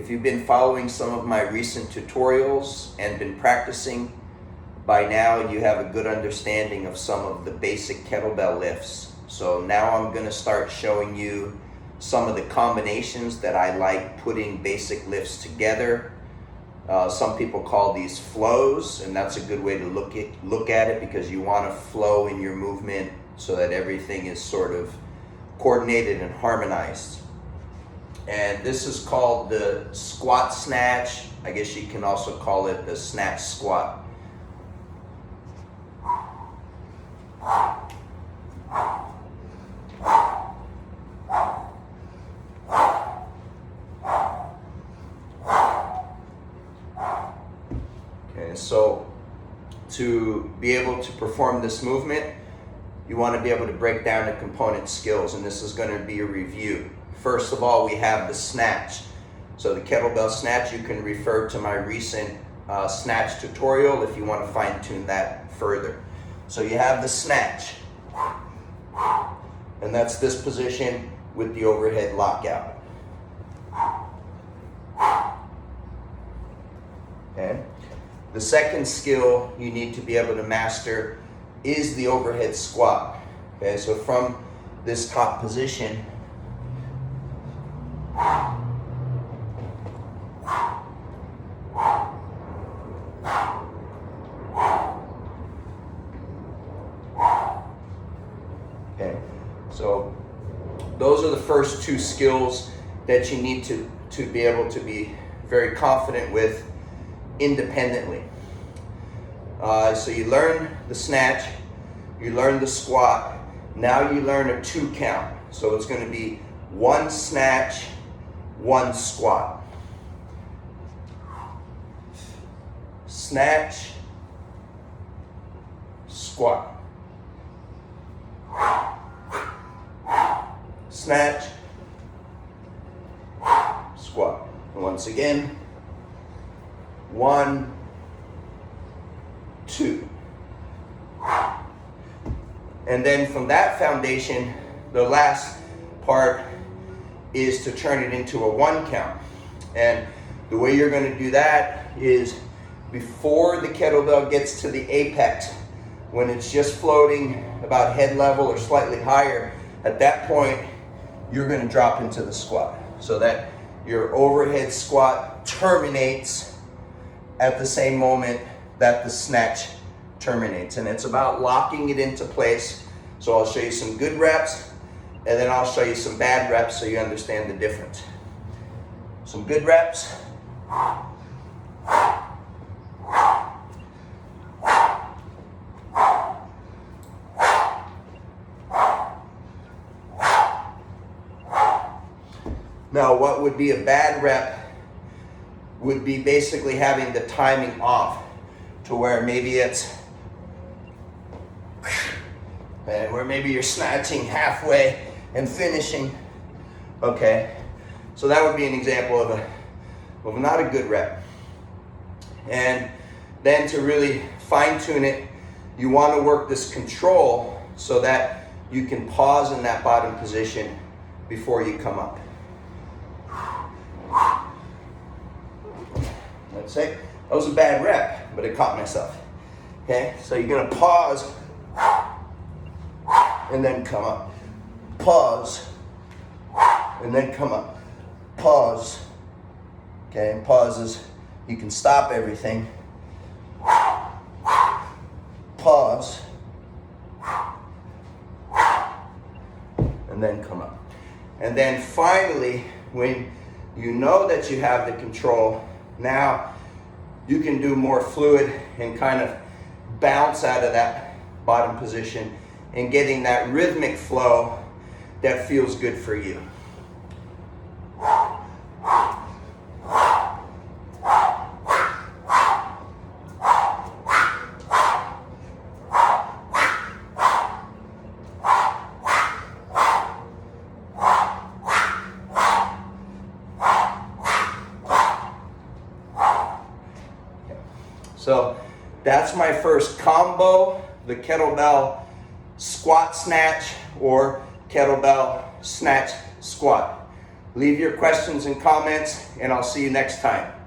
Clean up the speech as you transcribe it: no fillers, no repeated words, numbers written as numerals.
If you've been following some of my recent tutorials and been practicing, by now you have a good understanding of some of the basic kettlebell lifts. So now I'm going to start showing you some of the combinations that I like putting basic lifts together. Some people call these flows, and that's a good way to look at it because you want to flow in your movement so that everything is sort of coordinated and harmonized. And this is called the squat snatch. I guess you can also call it the snatch squat. Okay, so to be able to perform this movement, you want to be able to break down the component skills, and this is going to be a review. First of all, we have the snatch. So the kettlebell snatch, you can refer to my recent snatch tutorial if you want to fine tune that further. So you have the snatch, and that's this position with the overhead lockout. Okay. The second skill you need to be able to master is the overhead squat. Okay, so from this top position, okay, so those are the first two skills that you need to be able to be very confident with independently. So you learn the snatch, you learn the squat, now you learn a 2 count. So it's going to be 1 snatch, 1 squat. Snatch, squat. Snatch, squat. And once again, 1, 2. And then from that foundation, the last part is to turn it into a 1 count. And the way you're going to do that is before the kettlebell gets to the apex, when it's just floating about head level or slightly higher, at that point, you're going to drop into the squat so that your overhead squat terminates at the same moment that the snatch terminates. And it's about locking it into place. So I'll show you some good reps, and then I'll show you some bad reps so you understand the difference. Some good reps. Now, what would be a bad rep would be basically having the timing off to where maybe it's where maybe you're snatching halfway and finishing. Okay, so that would be an example of not a good rep. And then to really fine tune it, you want to work this control so that you can pause in that bottom position before you come up. Let's say that was a bad rep, but it caught myself. Okay, so you're going to pause and then come up. Pause and then come up. Pause. Okay, and pauses, you can stop everything. Pause and then come up. And then finally, when you know that you have the control, now you can do more fluid and kind of bounce out of that bottom position and getting that rhythmic flow that feels good for you. So that's my first combo, the kettlebell squat snatch or kettlebell snatch squat. Leave your questions and comments, and I'll see you next time.